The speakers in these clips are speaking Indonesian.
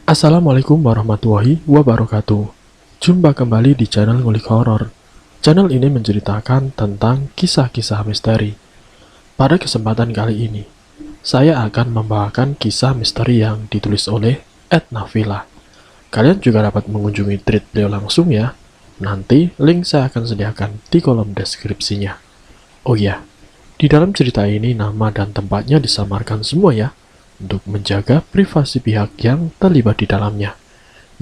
Assalamualaikum warahmatullahi wabarakatuh. Jumpa kembali di channel Ngulik Horor. Channel ini menceritakan tentang kisah-kisah misteri. Pada kesempatan kali ini, saya akan membawakan kisah misteri yang ditulis oleh Ed Nafila. Kalian juga dapat mengunjungi tweet beliau langsung ya. Nanti link saya akan sediakan di kolom deskripsinya. Oh iya, di dalam cerita ini nama dan tempatnya disamarkan semua ya, untuk menjaga privasi pihak yang terlibat di dalamnya.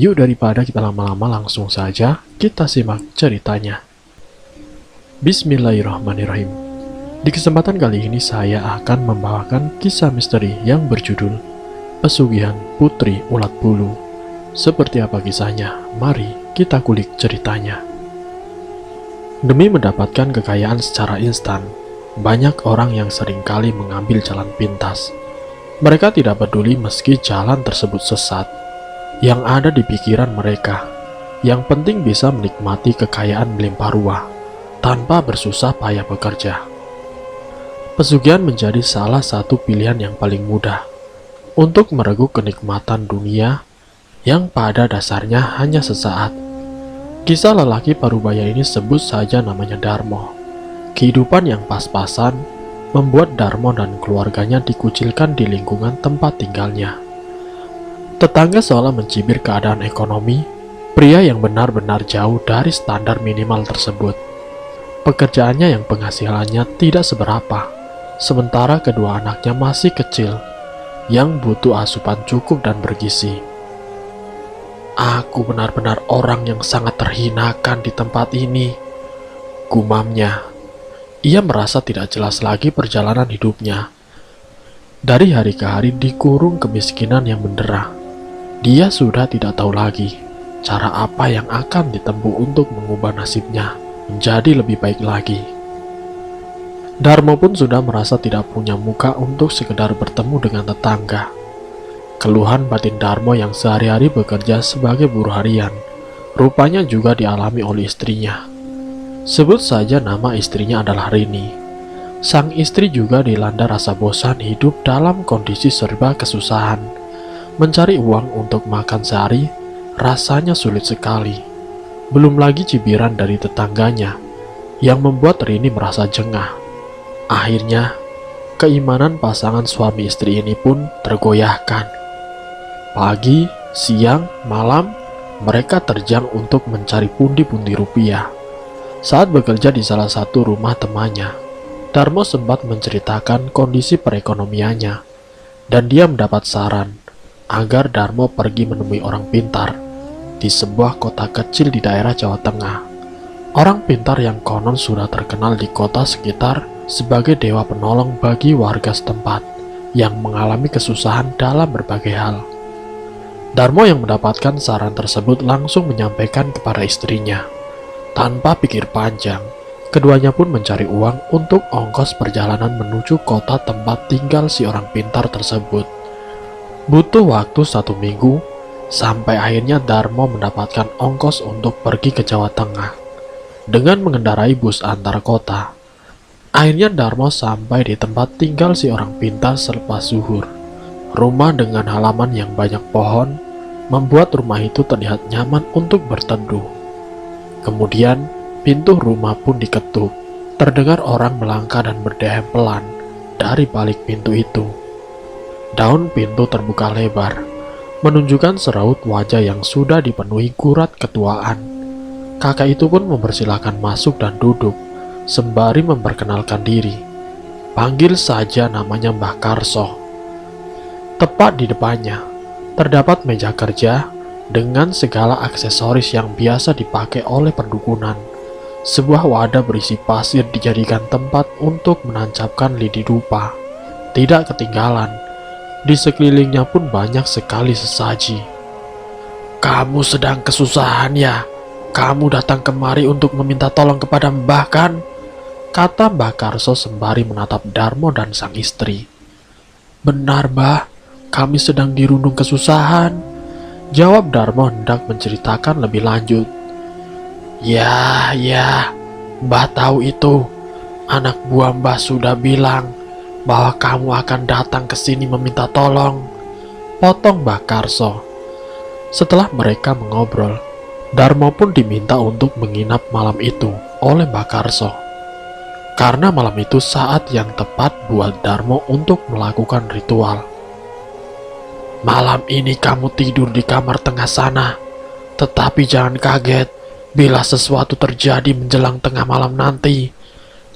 Yuk daripada kita lama-lama langsung saja kita simak ceritanya. Bismillahirrahmanirrahim. Di kesempatan kali ini saya akan membawakan kisah misteri yang berjudul Pesugihan Putri Ulat Bulu. Seperti apa kisahnya? Mari kita kulik ceritanya. Demi mendapatkan kekayaan secara instan, banyak orang yang seringkali mengambil jalan pintas. Mereka tidak peduli meski jalan tersebut sesat. Yang ada di pikiran mereka, yang penting bisa menikmati kekayaan melimpah ruah, tanpa bersusah payah bekerja. Pesugihan menjadi salah satu pilihan yang paling mudah, untuk mereguk kenikmatan dunia, yang pada dasarnya hanya sesaat. Kisah lelaki parubaya ini sebut saja namanya Darmo. Kehidupan yang pas-pasan, membuat Darmo dan keluarganya dikucilkan di lingkungan tempat tinggalnya. Tetangga seolah mencibir keadaan ekonomi pria yang benar-benar jauh dari standar minimal tersebut. Pekerjaannya yang penghasilannya tidak seberapa, sementara kedua anaknya masih kecil, yang butuh asupan cukup dan bergizi. "Aku benar-benar orang yang sangat terhinakan di tempat ini," gumamnya. Ia merasa tidak jelas lagi perjalanan hidupnya. Dari hari ke hari dikurung kemiskinan yang mendera. Dia sudah tidak tahu lagi cara apa yang akan ditempuh untuk mengubah nasibnya menjadi lebih baik lagi. Darmo pun sudah merasa tidak punya muka untuk sekedar bertemu dengan tetangga. Keluhan batin Darmo yang sehari-hari bekerja sebagai buruh harian, rupanya juga dialami oleh istrinya. Sebut saja nama istrinya adalah Rini. Sang istri juga dilanda rasa bosan hidup dalam kondisi serba kesusahan. Mencari uang untuk makan sehari rasanya sulit sekali. Belum lagi cibiran dari tetangganya yang membuat Rini merasa jengah. Akhirnya, keimanan pasangan suami istri ini pun tergoyahkan. Pagi, siang, malam, mereka terjang untuk mencari pundi-pundi rupiah. Saat bekerja di salah satu rumah temannya, Darmo sempat menceritakan kondisi perekonomiannya, dan dia mendapat saran agar Darmo pergi menemui orang pintar di sebuah kota kecil di daerah Jawa Tengah. Orang pintar yang konon sudah terkenal di kota sekitar sebagai dewa penolong bagi warga setempat yang mengalami kesusahan dalam berbagai hal. Darmo yang mendapatkan saran tersebut langsung menyampaikan kepada istrinya. Tanpa pikir panjang, keduanya pun mencari uang untuk ongkos perjalanan menuju kota tempat tinggal si orang pintar tersebut. Butuh waktu 1 minggu, sampai akhirnya Darmo mendapatkan ongkos untuk pergi ke Jawa Tengah. Dengan mengendarai bus antar kota, akhirnya Darmo sampai di tempat tinggal si orang pintar selepas zuhur. Rumah dengan halaman yang banyak pohon, membuat rumah itu terlihat nyaman untuk berteduh. Kemudian, pintu rumah pun diketuk. Terdengar orang melangkah dan berdeham pelan dari balik pintu itu. Daun pintu terbuka lebar, menunjukkan seraut wajah yang sudah dipenuhi gurat ketuaan. Kakak itu pun mempersilahkan masuk dan duduk, sembari memperkenalkan diri. Panggil saja namanya Mbah Karso. Tepat di depannya, terdapat meja kerja dengan segala aksesoris yang biasa dipakai oleh perdukunan. Sebuah wadah berisi pasir dijadikan tempat untuk menancapkan lidi dupa. Tidak ketinggalan, di sekelilingnya pun banyak sekali sesaji. "Kamu sedang kesusahan ya? Kamu datang kemari untuk meminta tolong kepada Mbah kan?" kata Mbah Karso sembari menatap Darmo dan sang istri. "Benar, Mbah. Kami sedang dirundung kesusahan," jawab Darmo hendak menceritakan lebih lanjut. Ya, Mbah tahu itu. Anak buah Mbah sudah bilang bahwa kamu akan datang ke sini meminta tolong," potong Mbah Karso. Setelah mereka mengobrol, Darmo pun diminta untuk menginap malam itu oleh Mbak Karso. Karena malam itu saat yang tepat buat Darmo untuk melakukan ritual. Malam ini kamu tidur di kamar tengah sana, tetapi jangan kaget bila sesuatu terjadi menjelang tengah malam nanti.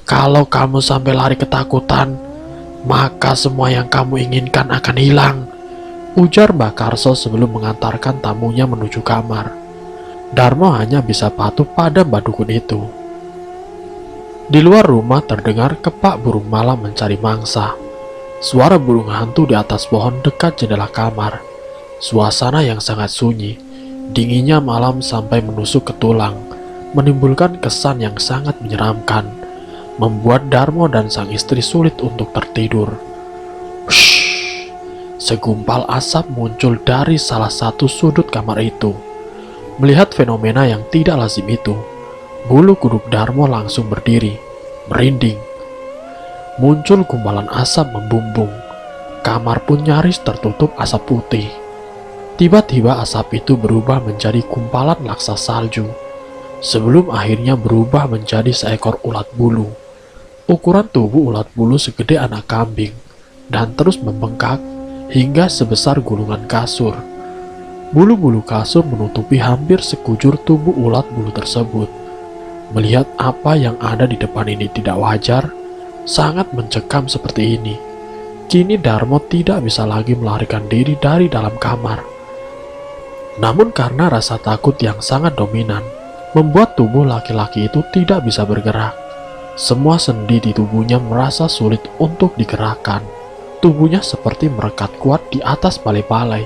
Kalau kamu sampai lari ketakutan, maka semua yang kamu inginkan akan hilang, ujar Mbak Karso sebelum mengantarkan tamunya menuju kamar. Darmo hanya bisa patuh pada Mbak Dukun itu. Di luar rumah terdengar kepak burung malam mencari mangsa. Suara burung hantu di atas pohon dekat jendela kamar. Suasana yang sangat sunyi, dinginnya malam sampai menusuk ke tulang, menimbulkan kesan yang sangat menyeramkan, membuat Darmo dan sang istri sulit untuk tertidur. Shhh, segumpal asap muncul dari salah satu sudut kamar itu. Melihat fenomena yang tidak lazim itu, bulu kuduk Darmo langsung berdiri, merinding. Muncul gumpalan asap membumbung. Kamar pun nyaris tertutup asap putih. Tiba-tiba asap itu berubah menjadi gumpalan laksa salju, sebelum akhirnya berubah menjadi seekor ulat bulu. Ukuran tubuh ulat bulu segede anak kambing, dan terus membengkak hingga sebesar gulungan kasur. Bulu-bulu kasur menutupi hampir sekujur tubuh ulat bulu tersebut. Melihat apa yang ada di depan ini tidak wajar, sangat mencekam seperti ini. Kini Darmo tidak bisa lagi melarikan diri dari dalam kamar. Namun karena rasa takut yang sangat dominan, membuat tubuh laki-laki itu tidak bisa bergerak. Semua sendi di tubuhnya merasa sulit untuk digerakkan. Tubuhnya seperti merekat kuat di atas balai-balai.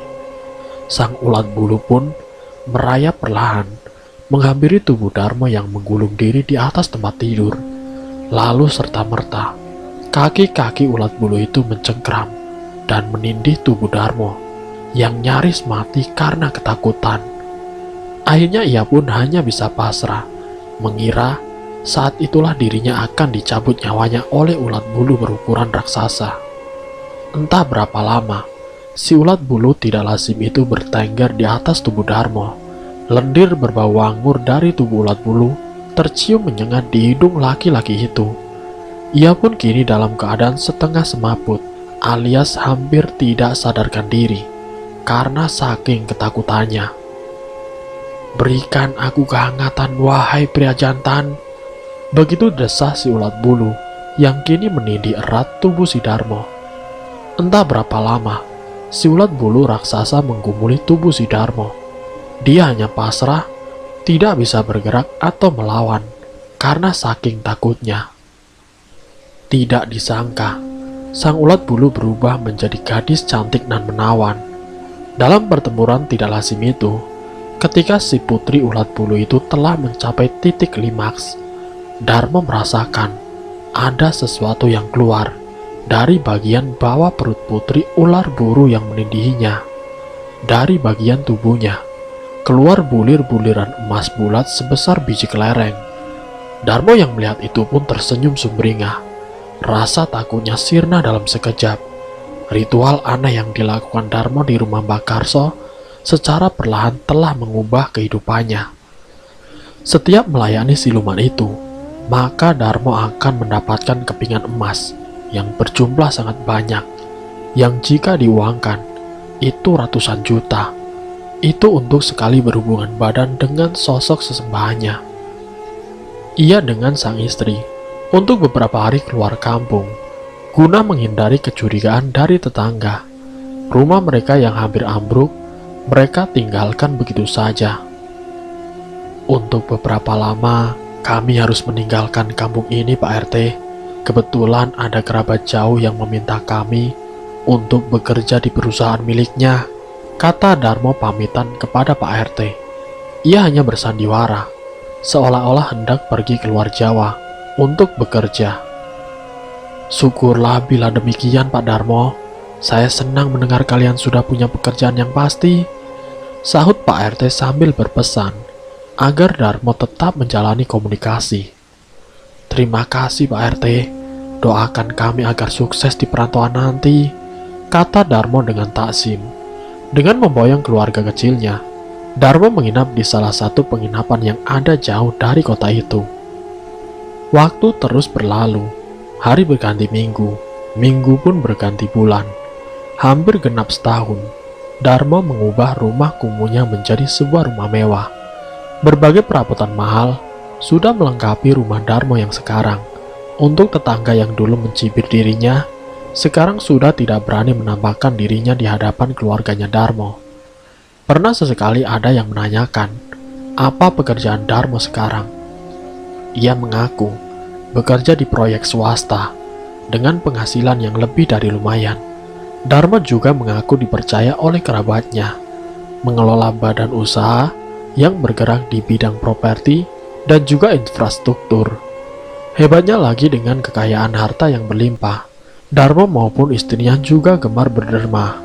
Sang ulat bulu pun merayap perlahan, menghampiri tubuh Darmo yang menggulung diri di atas tempat tidur. Lalu serta-merta, kaki-kaki ulat bulu itu mencengkram dan menindih tubuh Darmo yang nyaris mati karena ketakutan. Akhirnya ia pun hanya bisa pasrah, mengira saat itulah dirinya akan dicabut nyawanya oleh ulat bulu berukuran raksasa. Entah berapa lama, si ulat bulu tidak lazim itu bertengger di atas tubuh Darmo. Lendir berbau anggur dari tubuh ulat bulu tercium menyengat di hidung laki-laki itu. Ia pun kini dalam keadaan setengah semaput, alias hampir tidak sadarkan diri karena saking ketakutannya. Berikan aku kehangatan, wahai pria jantan. Begitu desah si ulat bulu yang kini menindih erat tubuh si Darmo. Entah berapa lama, si ulat bulu raksasa menggumuli tubuh si Darmo. Dia hanya pasrah, tidak bisa bergerak atau melawan karena saking takutnya. Tidak disangka, sang ulat bulu berubah menjadi gadis cantik dan menawan. Dalam pertempuran tidak lazim itu, ketika si putri ulat bulu itu telah mencapai titik klimaks, Darmo merasakan ada sesuatu yang keluar dari bagian bawah perut putri ular buru yang menindihinya. Dari bagian tubuhnya keluar bulir-buliran emas bulat sebesar biji kelereng. Darmo yang melihat itu pun tersenyum sumringah. Rasa takutnya sirna dalam sekejap. Ritual aneh yang dilakukan Darmo di rumah Mbak Karso secara perlahan telah mengubah kehidupannya. Setiap melayani siluman itu, maka Darmo akan mendapatkan kepingan emas yang berjumlah sangat banyak, yang jika diuangkan, itu ratusan juta. Itu untuk sekali berhubungan badan dengan sosok sesembahannya. Ia dengan sang istri untuk beberapa hari keluar kampung, guna menghindari kecurigaan dari tetangga. Rumah mereka yang hampir ambruk, mereka tinggalkan begitu saja. Untuk beberapa lama, kami harus meninggalkan kampung ini, Pak RT. Kebetulan ada kerabat jauh yang meminta kami untuk bekerja di perusahaan miliknya, kata Darmo pamitan kepada Pak RT. Ia hanya bersandiwara, seolah-olah hendak pergi keluar Jawa untuk bekerja. Syukurlah bila demikian, Pak Darmo. Saya senang mendengar kalian sudah punya pekerjaan yang pasti, sahut Pak RT sambil berpesan agar Darmo tetap menjalani komunikasi. Terima kasih Pak RT, doakan kami agar sukses di perantauan nanti, kata Darmo dengan takzim. Dengan memboyong keluarga kecilnya, Darmo menginap di salah satu penginapan yang ada jauh dari kota itu. Waktu terus berlalu, hari berganti minggu, minggu pun berganti bulan. Hampir genap setahun, Darmo mengubah rumah kumunya menjadi sebuah rumah mewah. Berbagai perabotan mahal sudah melengkapi rumah Darmo yang sekarang. Untuk tetangga yang dulu mencibir dirinya, sekarang sudah tidak berani menampakkan dirinya di hadapan keluarganya Darmo. Pernah sesekali ada yang menanyakan, apa pekerjaan Darmo sekarang? Ia mengaku bekerja di proyek swasta dengan penghasilan yang lebih dari lumayan. Darmo juga mengaku dipercaya oleh kerabatnya mengelola badan usaha yang bergerak di bidang properti dan juga infrastruktur. Hebatnya lagi, dengan kekayaan harta yang berlimpah, Darmo maupun istrinya juga gemar berderma.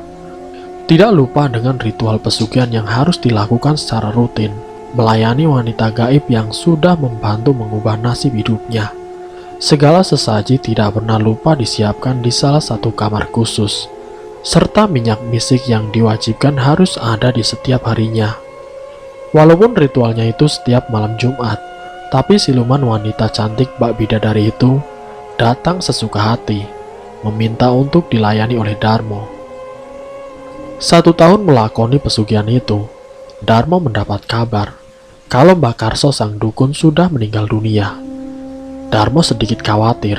Tidak lupa dengan ritual pesugihan yang harus dilakukan secara rutin, melayani wanita gaib yang sudah membantu mengubah nasib hidupnya. Segala sesaji tidak pernah lupa disiapkan di salah satu kamar khusus, serta minyak misik yang diwajibkan harus ada di setiap harinya. Walaupun ritualnya itu setiap malam Jumat, tapi siluman wanita cantik Mbak Bidadari itu datang sesuka hati, meminta untuk dilayani oleh Darmo. 1 tahun melakoni pesugihan itu, Darmo mendapat kabar kalau Mbak Karso sang dukun sudah meninggal dunia. Darmo sedikit khawatir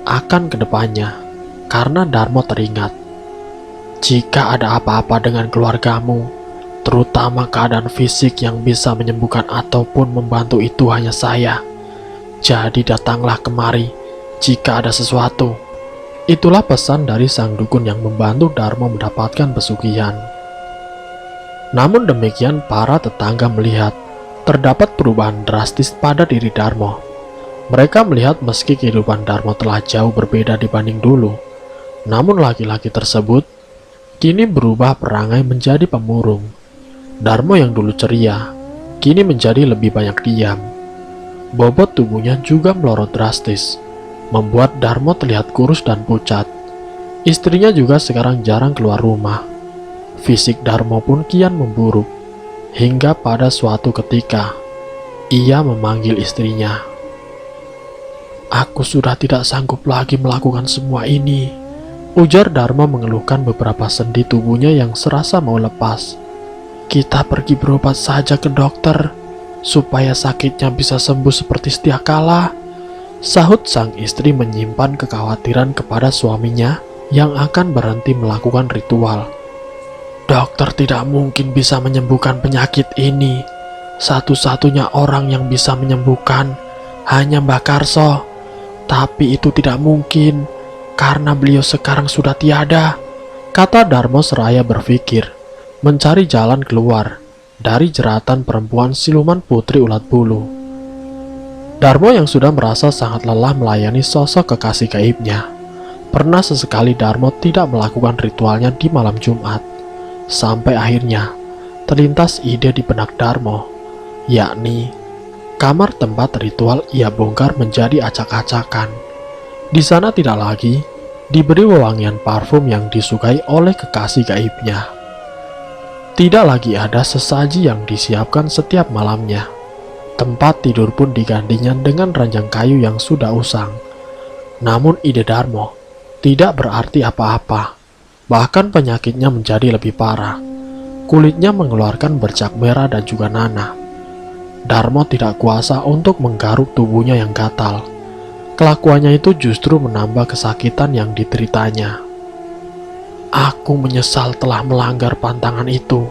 akan kedepannya, karena Darmo teringat, jika ada apa-apa dengan keluargamu, terutama keadaan fisik yang bisa menyembuhkan ataupun membantu, itu hanya saya. Jadi datanglah kemari jika ada sesuatu. Itulah pesan dari sang dukun yang membantu Darmo mendapatkan pesugihan. Namun demikian, para tetangga melihat terdapat perubahan drastis pada diri Darmo. Mereka melihat meski kehidupan Darmo telah jauh berbeda dibanding dulu, namun laki-laki tersebut kini berubah perangai menjadi pemurung. Darmo yang dulu ceria, kini menjadi lebih banyak diam. Bobot tubuhnya juga melorot drastis, membuat Darmo terlihat kurus dan pucat. Istrinya juga sekarang jarang keluar rumah. Fisik Darmo pun kian memburuk, hingga pada suatu ketika, ia memanggil istrinya. "Aku sudah tidak sanggup lagi melakukan semua ini," ujar Darmo mengeluhkan beberapa sendi tubuhnya yang serasa mau lepas. "Kita pergi berobat saja ke dokter, supaya sakitnya bisa sembuh seperti sedia kala," sahut sang istri menyimpan kekhawatiran kepada suaminya yang akan berhenti melakukan ritual. "Dokter tidak mungkin bisa menyembuhkan penyakit ini. Satu-satunya orang yang bisa menyembuhkan hanya Mbak Karso. Tapi itu tidak mungkin, karena beliau sekarang sudah tiada," kata Darmo seraya berpikir mencari jalan keluar dari jeratan perempuan siluman putri ulat bulu. Darmo yang sudah merasa sangat lelah melayani sosok kekasih gaibnya. Pernah sesekali Darmo tidak melakukan ritualnya di malam Jumat, sampai akhirnya terlintas ide di benak Darmo, yakni kamar tempat ritual ia bongkar menjadi acak-acakan. Di sana tidak lagi diberi wewangian parfum yang disukai oleh kekasih gaibnya. Tidak lagi ada sesaji yang disiapkan setiap malamnya. Tempat tidur pun digantinya dengan ranjang kayu yang sudah usang. Namun ide Darmo tidak berarti apa-apa. Bahkan penyakitnya menjadi lebih parah. Kulitnya mengeluarkan bercak merah dan juga nanah. Darmo tidak kuasa untuk menggaruk tubuhnya yang gatal. Kelakuannya itu justru menambah kesakitan yang dideritanya. "Aku menyesal telah melanggar pantangan itu,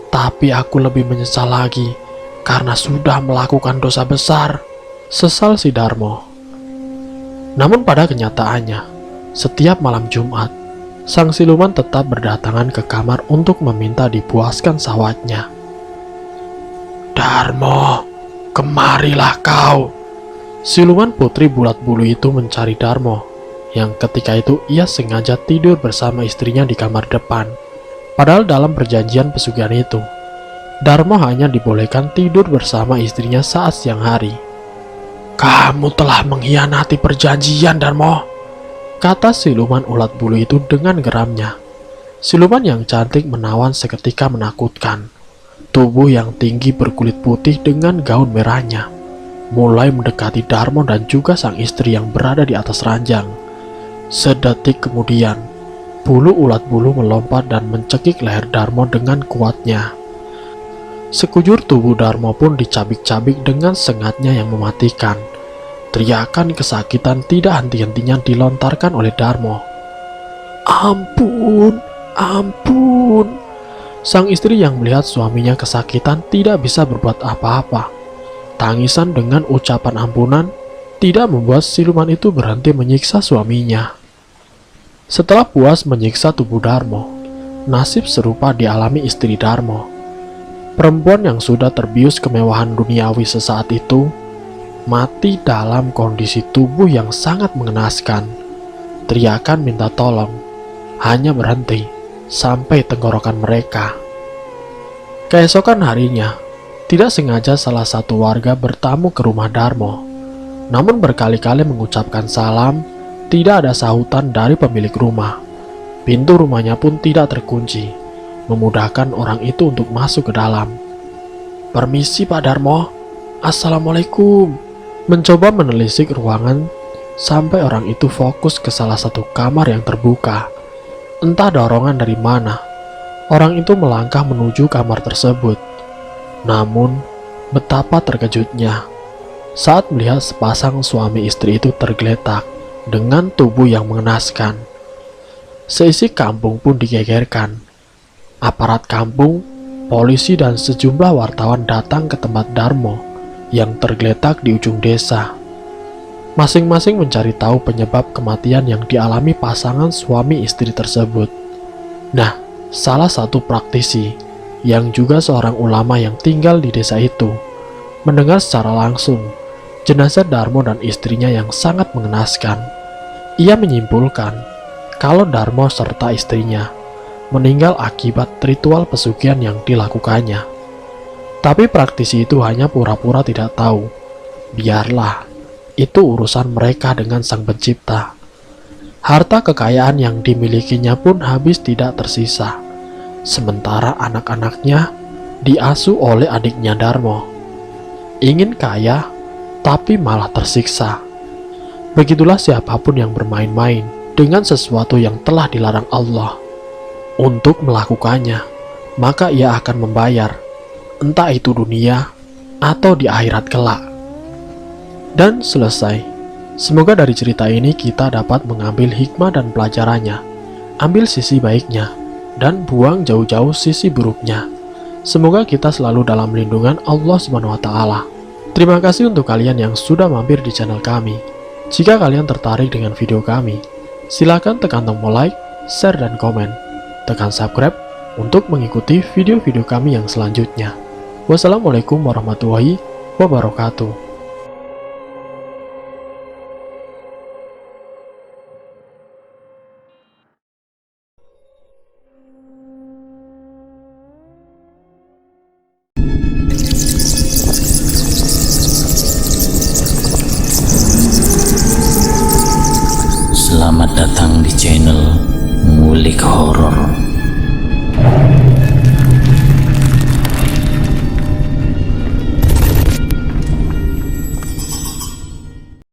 tapi aku lebih menyesal lagi karena sudah melakukan dosa besar," sesal si Darmo. Namun pada kenyataannya, setiap malam Jumat, sang siluman tetap berdatangan ke kamar untuk meminta dipuaskan syahwatnya. "Darmo, kemarilah kau." Siluman putri bulat bulu itu mencari Darmo, yang ketika itu ia sengaja tidur bersama istrinya di kamar depan. Padahal dalam perjanjian pesugihan itu, Darmo hanya dibolehkan tidur bersama istrinya saat siang hari. "Kamu telah mengkhianati perjanjian, Darmo," kata siluman ulat bulu itu dengan geramnya. Siluman yang cantik menawan seketika menakutkan. tubuh yang tinggi berkulit putih dengan gaun merahnya, mulai mendekati Darmo dan juga sang istri yang berada di atas ranjang. Sedetik kemudian, bulu ulat bulu melompat dan mencekik leher Darmo dengan kuatnya. Sekujur tubuh Darmo pun dicabik-cabik dengan sengatnya yang mematikan. Teriakan kesakitan tidak henti-hentinya dilontarkan oleh Darmo. "Ampun, ampun!" Sang istri yang melihat suaminya kesakitan tidak bisa berbuat apa-apa. Tangisan dengan ucapan ampunan tidak membuat siluman itu berhenti menyiksa suaminya. Setelah puas menyiksa tubuh Darmo, nasib serupa dialami istri Darmo. Perempuan yang sudah terbius kemewahan duniawi sesaat itu mati dalam kondisi tubuh yang sangat mengenaskan. Teriakan minta tolong hanya berhenti sampai tenggorokan mereka. Keesokan harinya, tidak sengaja salah satu warga bertamu ke rumah Darmo. Namun berkali-kali mengucapkan salam, tidak ada sahutan dari pemilik rumah. Pintu rumahnya pun tidak terkunci, memudahkan orang itu untuk masuk ke dalam. "Permisi Pak Darmo, Assalamualaikum." Mencoba menelisik ruangan sampai orang itu fokus ke salah satu kamar yang terbuka. Entah dorongan dari mana, orang itu melangkah menuju kamar tersebut. Namun, betapa terkejutnya saat melihat sepasang suami istri itu tergeletak dengan tubuh yang mengenaskan. Seisi kampung pun digegerkan. Aparat kampung, polisi, dan sejumlah wartawan datang ke tempat Darmo yang tergeletak di ujung desa. Masing-masing mencari tahu penyebab kematian yang dialami pasangan suami istri tersebut. Nah, salah satu praktisi yang juga seorang ulama yang tinggal di desa itu mendengar secara langsung jenazah Darmo dan istrinya yang sangat mengenaskan. Ia menyimpulkan kalau Darmo serta istrinya meninggal akibat ritual pesugihan yang dilakukannya. Tapi praktisi itu hanya pura-pura tidak tahu. Biarlah, itu urusan mereka dengan Sang Pencipta. Harta kekayaan yang dimilikinya pun habis tidak tersisa. Sementara anak-anaknya diasuh oleh adiknya Darmo. Ingin kaya, tapi malah tersiksa. Begitulah siapapun yang bermain-main dengan sesuatu yang telah dilarang Allah. Untuk melakukannya, maka ia akan membayar, entah itu dunia atau di akhirat kelak. Dan selesai. Semoga dari cerita ini kita dapat mengambil hikmah dan pelajarannya. Ambil sisi baiknya dan buang jauh-jauh sisi buruknya. Semoga kita selalu dalam lindungan Allah SWT. Terima kasih untuk kalian yang sudah mampir di channel kami. Jika kalian tertarik dengan video kami, silakan tekan tombol like, share, dan komen. Tekan subscribe untuk mengikuti video-video kami yang selanjutnya. Wassalamualaikum warahmatullahi wabarakatuh. Selamat datang di channel Ngulik Horor.